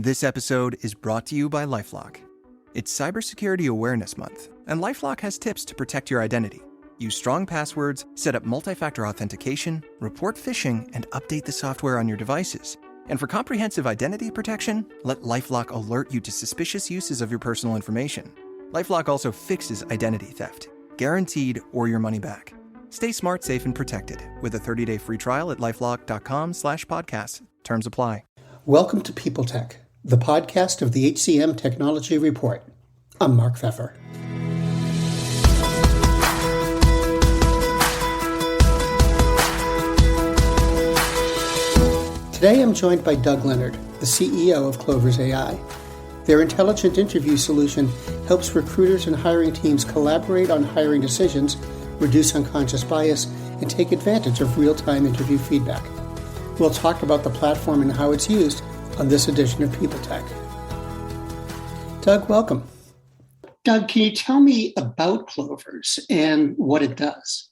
This episode is brought to you by LifeLock. It's Cybersecurity Awareness Month, and LifeLock has tips to protect your identity. Use strong passwords, set up multi-factor authentication, report phishing, and update the software on your devices. And for comprehensive identity protection, let LifeLock alert you to suspicious uses of your personal information. LifeLock also fixes identity theft, guaranteed or your money back. Stay smart, safe, and protected with a 30-day free trial at lifelock.com/podcast. Terms apply. Welcome to People Tech, the podcast of the HCM Technology Report. I'm Mark Pfeffer. Today I'm joined by Doug Leonard, the CEO of Clovers AI. Their intelligent interview solution helps recruiters and hiring teams collaborate on hiring decisions, reduce unconscious bias, and take advantage of real-time interview feedback. We'll talk about the platform and how it's used on this edition of People Tech. Doug, welcome. Doug, can you tell me about Clovers and what it does?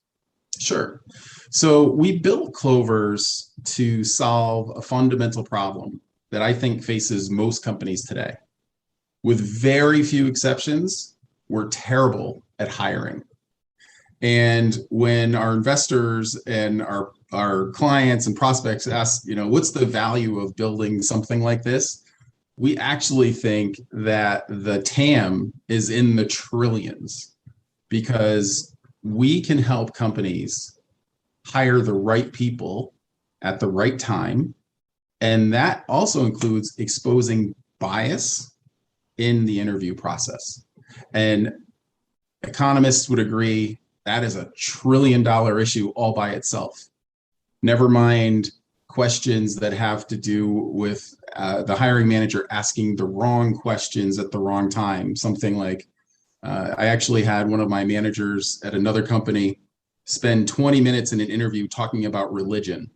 Sure. So we built Clovers to solve a fundamental problem that I think faces most companies today. With very few exceptions, we're terrible at hiring. And when our investors and our clients and prospects ask, what's the value of building something like this? We actually think that the TAM is in the trillions because we can help companies hire the right people at the right time. And that also includes exposing bias in the interview process. And economists would agree that is a $1 trillion issue all by itself. Never mind questions that have to do with the hiring manager asking the wrong questions at the wrong time. Something like, I actually had one of my managers at another company spend 20 minutes in an interview talking about religion.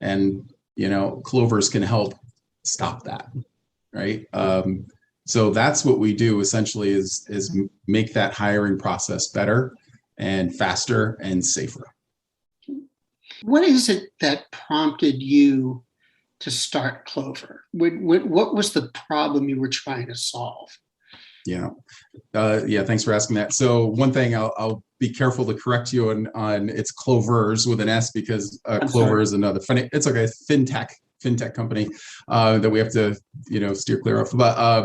And, Clovers can help stop that, right? So that's what we do essentially is make that hiring process better and faster and safer. What is it that prompted you to start Clover? What was the problem you were trying to solve? Yeah, thanks for asking that. So one thing I'll be careful to correct you on it's Clovers with an S because Clover is another it's okay, fintech company that we have to steer clear of. But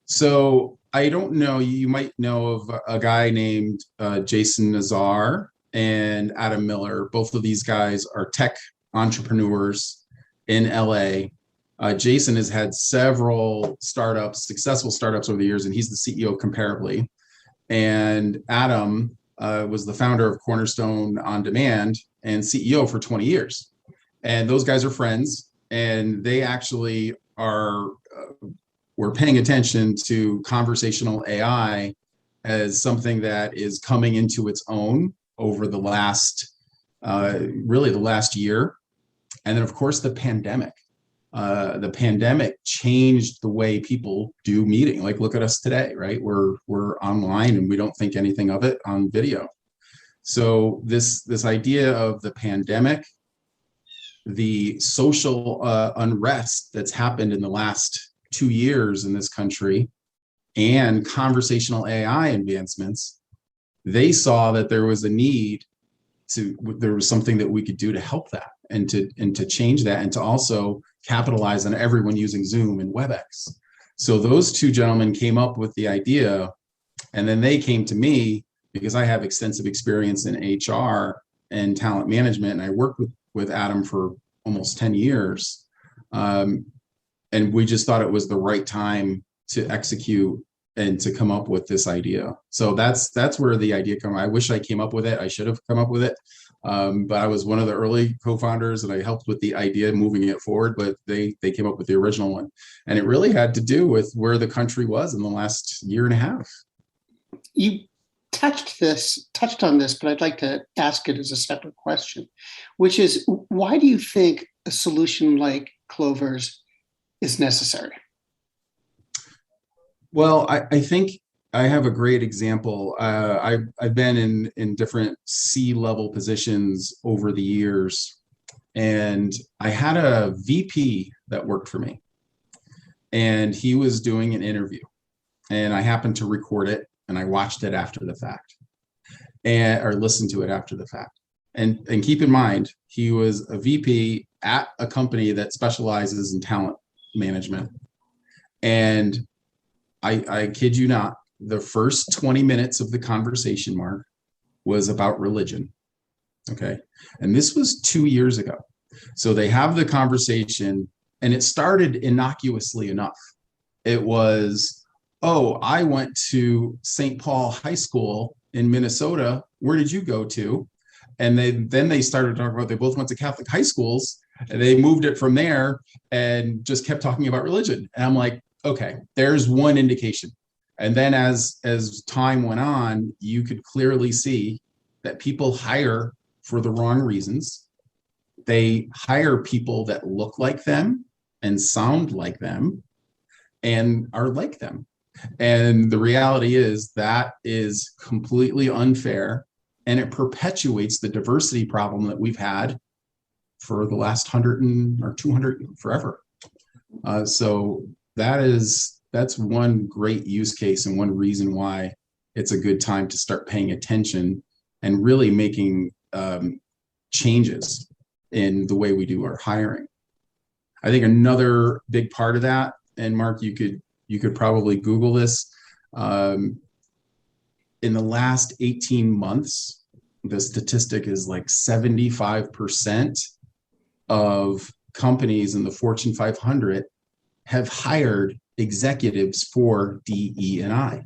so I don't know, you might know of a guy named Jason Nazar and Adam Miller. Both of these guys are tech entrepreneurs in LA. Jason has had several successful startups over the years, and he's the CEO of Comparably. And Adam was the founder of Cornerstone On Demand and CEO for 20 years. And those guys are friends, and they actually we're paying attention to conversational AI as something that is coming into its own over the last year. And then, of course, the pandemic. The pandemic changed the way people do meeting. Like, look at us today, right? We're online and we don't think anything of it on video. So this idea of the pandemic, the social unrest that's happened in the last 2 years in this country, and conversational AI advancements, they saw that there was a need there was something that we could do to help that and to change that and to also capitalize on everyone using Zoom and WebEx. So those two gentlemen came up with the idea, and then they came to me because I have extensive experience in HR and talent management, and I worked with Adam for almost 10 years. And we just thought it was the right time to execute and to come up with this idea. So that's where the idea came. I wish I came up with it. I should have come up with it. But I was one of the early co-founders and I helped with the idea moving it forward, but they came up with the original one. And it really had to do with where the country was in the last year and a half. You touched on this, but I'd like to ask it as a separate question, which is, why do you think a solution like Clovers is necessary? Well, I think I have a great example. I've been in different C-level positions over the years, and I had a VP that worked for me. and he was doing an interview, and I happened to record it, and I watched it after the fact, or listened to it after the fact. And keep in mind, he was a VP at a company that specializes in talent management. And I kid you not, the first 20 minutes of the conversation, Mark, was about religion. Okay. And this was 2 years ago. So they have the conversation, and it started innocuously enough. It was, oh, I went to St. Paul High School in Minnesota. Where did you go to? And then they started talking about they both went to Catholic high schools, and they moved it from there and just kept talking about religion. And I'm like, okay, there's one indication. And then as time went on, you could clearly see that people hire for the wrong reasons. They hire people that look like them and sound like them and are like them. And the reality is that is completely unfair, and it perpetuates the diversity problem that we've had for the last 100 or 200 forever. So that's one great use case, and one reason why it's a good time to start paying attention and really making changes in the way we do our hiring. I think another big part of that, and Mark, you could probably Google this. In the last 18 months, the statistic is like 75% of companies in the Fortune 500 have hired executives for DE&I.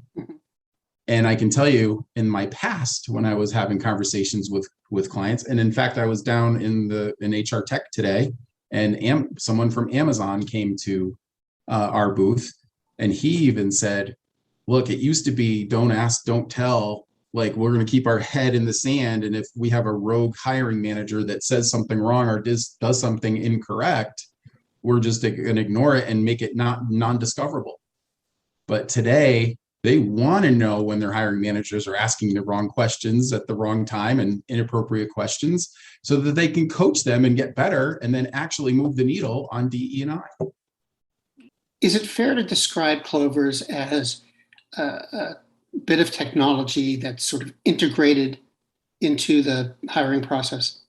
And I can tell you, in my past, when I was having conversations with clients, and in fact, I was down in HR Tech today, and someone from Amazon came to our booth, and he even said, look, it used to be don't ask, don't tell. Like, we're going to keep our head in the sand. And if we have a rogue hiring manager that says something wrong or does something incorrect, we're just going to ignore it and make it non-discoverable. But today, they want to know when their hiring managers are asking the wrong questions at the wrong time and inappropriate questions, so that they can coach them and get better and then actually move the needle on DE&I. Is it fair to describe Clovers as a bit of technology that's sort of integrated into the hiring process?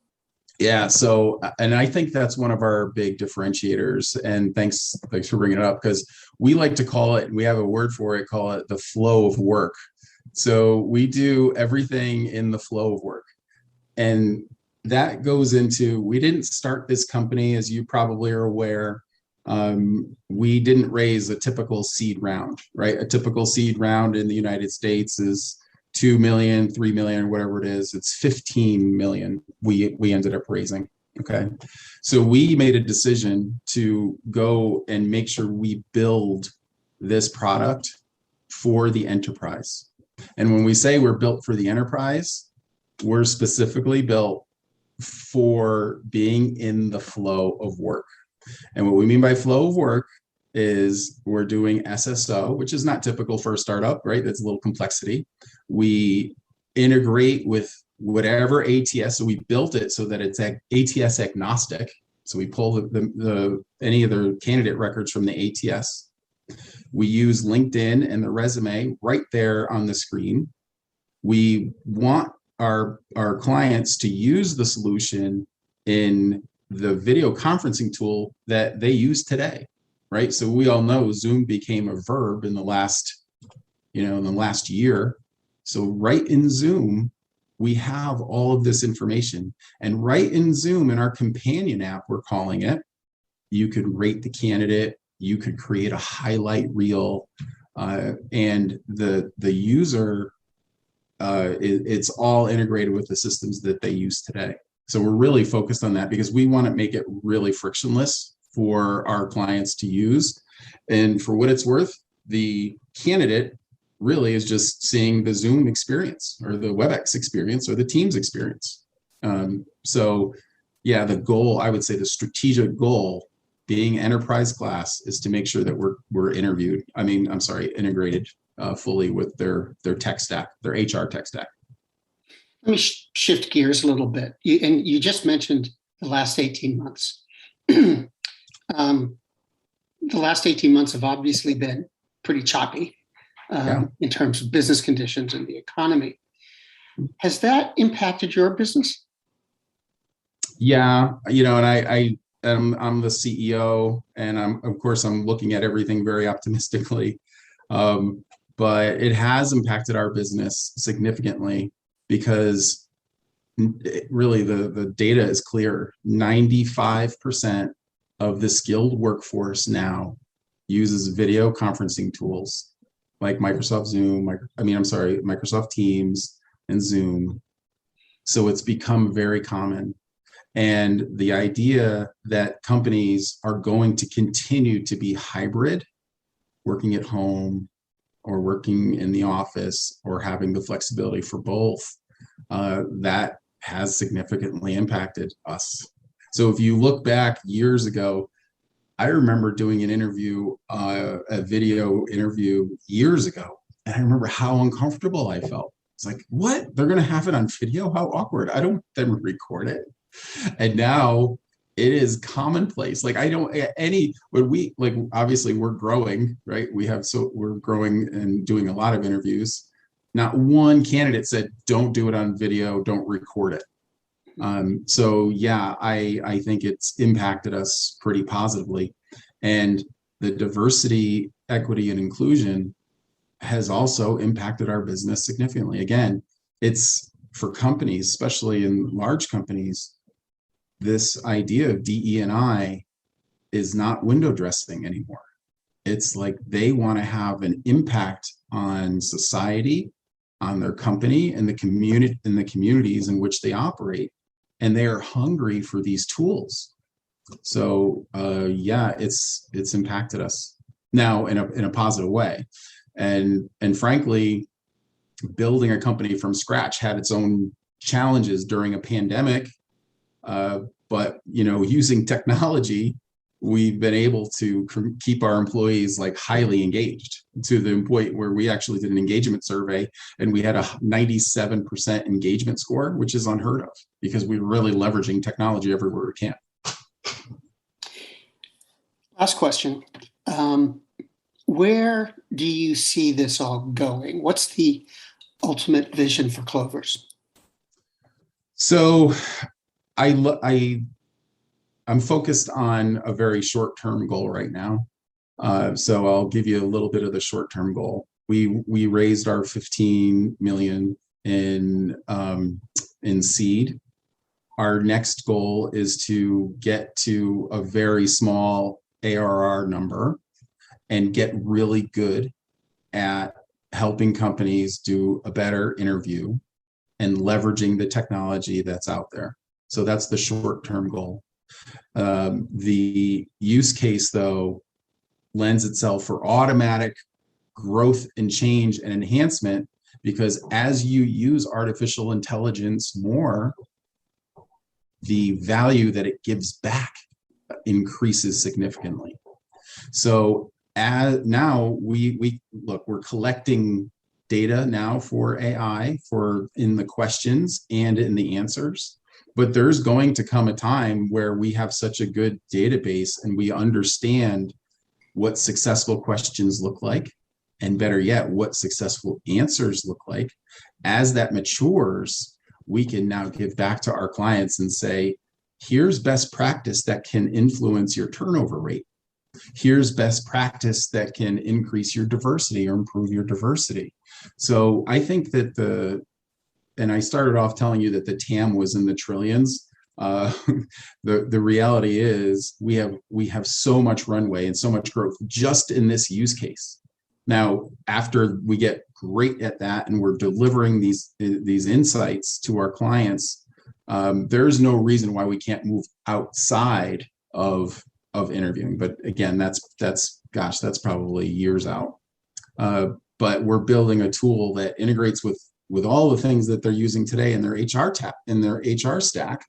Yeah. So, and I think that's one of our big differentiators. And thanks for bringing it up, because we like to call it, we have a word for it, call it the flow of work. So we do everything in the flow of work. And that goes into, we didn't start this company, as you probably are aware. We didn't raise a typical seed round, right? A typical seed round in the United States is 2 million, 3 million, whatever it is. It's 15 million we ended up raising. Okay. So we made a decision to go and make sure we build this product for the enterprise. And when we say we're built for the enterprise, we're specifically built for being in the flow of work. And what we mean by flow of work is we're doing SSO, which is not typical for a startup, right? That's a little complexity. We integrate with whatever ATS. So we built it so that it's ATS agnostic. So we pull any of the candidate records from the ATS. We use LinkedIn and the resume right there on the screen. We want our clients to use the solution in the video conferencing tool that they use today, right? So we all know Zoom became a verb in the last year. So right in Zoom, we have all of this information. And right in Zoom, in our companion app, we're calling it, you could rate the candidate, you could create a highlight reel, and the user, it's all integrated with the systems that they use today. So we're really focused on that because we want to make it really frictionless for our clients to use. And for what it's worth, the candidate really is just seeing the Zoom experience or the WebEx experience or the Teams experience. So yeah, the goal, I would say the strategic goal being enterprise class is to make sure that we're integrated fully with their tech stack, their HR tech stack. Let me shift gears a little bit. You just mentioned the last 18 months. The last 18 months have obviously been pretty choppy in terms of business conditions and the economy. Has that impacted your business? Yeah, and I'm the CEO, and of course I'm looking at everything very optimistically. But it has impacted our business significantly because really the data is clear. 95% of the skilled workforce now uses video conferencing tools like Microsoft Microsoft Teams and Zoom. So it's become very common. And the idea that companies are going to continue to be hybrid, working at home or working in the office or having the flexibility for both, that has significantly impacted us. So if you look back years ago, I remember doing an interview, a video interview years ago, and I remember how uncomfortable I felt. It's like, what? They're going to have it on video? How awkward. I don't want them to record it. And now it is commonplace. Like obviously we're growing, right? We're growing and doing a lot of interviews. Not one candidate said, don't do it on video, don't record it. So yeah, I think it's impacted us pretty positively. And the diversity, equity, and inclusion has also impacted our business significantly. Again, it's for companies, especially in large companies, this idea of DE&I is not window dressing anymore. It's like they want to have an impact on society, on their company, and the communities in which they operate, and they are hungry for these tools. So yeah, it's impacted us now in a positive way, and frankly, building a company from scratch had its own challenges during a pandemic. But using technology, we've been able to keep our employees like highly engaged to the point where we actually did an engagement survey and we had a 97% engagement score, which is unheard of because we're really leveraging technology everywhere we can. Last question. Where do you see this all going? What's the ultimate vision for Clovers? So I'm focused on a very short-term goal right now. So I'll give you a little bit of the short-term goal. We raised our 15 million in seed. Our next goal is to get to a very small ARR number and get really good at helping companies do a better interview and leveraging the technology that's out there. So that's the short-term goal. The use case, though, lends itself for automatic growth and change and enhancement, because as you use artificial intelligence more, the value that it gives back increases significantly. So now we're collecting data now for AI in the questions and in the answers. But there's going to come a time where we have such a good database and we understand what successful questions look like, and better yet, what successful answers look like. As that matures, we can now give back to our clients and say, here's best practice that can influence your turnover rate. Here's best practice that can increase your diversity or improve your diversity. So I think that and I started off telling you that the TAM was in the trillions. The reality is we have so much runway and so much growth just in this use case. Now, after we get great at that and we're delivering these insights to our clients, there's no reason why we can't move outside of interviewing. But again, that's probably years out. But we're building a tool that integrates with all the things that they're using today in their HR stack.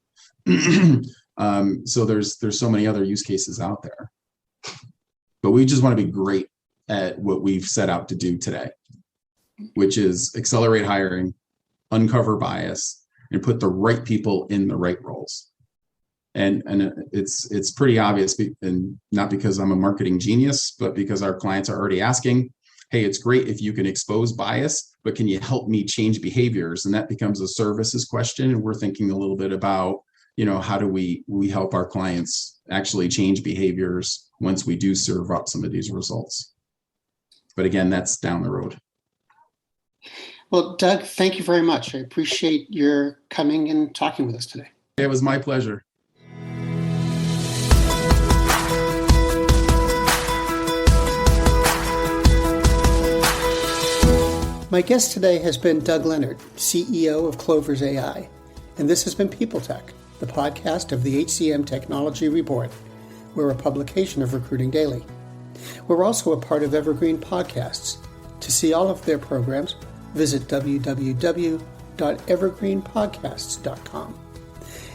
So there's so many other use cases out there. But we just want to be great at what we've set out to do today, which is accelerate hiring, uncover bias, and put the right people in the right roles. And it's pretty obvious, and not because I'm a marketing genius, but because our clients are already asking, hey, it's great if you can expose bias, but can you help me change behaviors? And that becomes a services question. And we're thinking a little bit about, how do we help our clients actually change behaviors once we do serve up some of these results? But again, that's down the road. Well, Doug, thank you very much. I appreciate your coming and talking with us today. It was my pleasure. My guest today has been Doug Leonard, CEO of Clovers AI, and this has been People Tech, the podcast of the HCM Technology Report. We're a publication of Recruiting Daily. We're also a part of Evergreen Podcasts. To see all of their programs, visit www.evergreenpodcasts.com.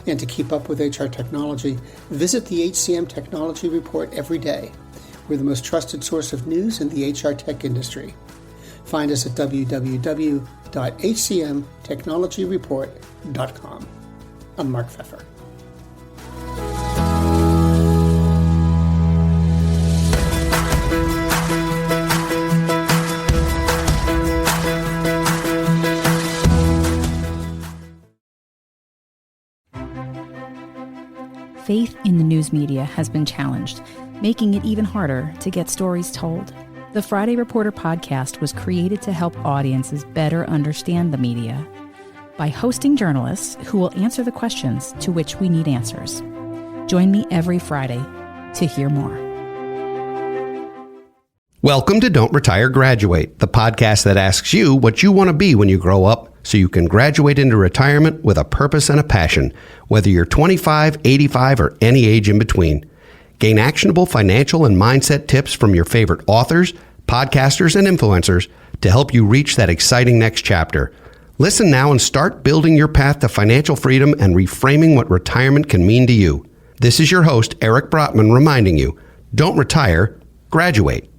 And to keep up with HR technology, visit the HCM Technology Report every day. We're the most trusted source of news in the HR tech industry. Find us at www.hcmtechnologyreport.com. I'm Mark Pfeffer. Faith in the news media has been challenged, making it even harder to get stories told. The Friday Reporter podcast was created to help audiences better understand the media by hosting journalists who will answer the questions to which we need answers. Join me every Friday to hear more. Welcome to Don't Retire, Graduate, the podcast that asks you what you want to be when you grow up so you can graduate into retirement with a purpose and a passion, whether you're 25, 85, or any age in between. Gain actionable financial and mindset tips from your favorite authors, podcasters, and influencers to help you reach that exciting next chapter. Listen now and start building your path to financial freedom and reframing what retirement can mean to you. This is your host, Eric Brotman, reminding you, don't retire, graduate.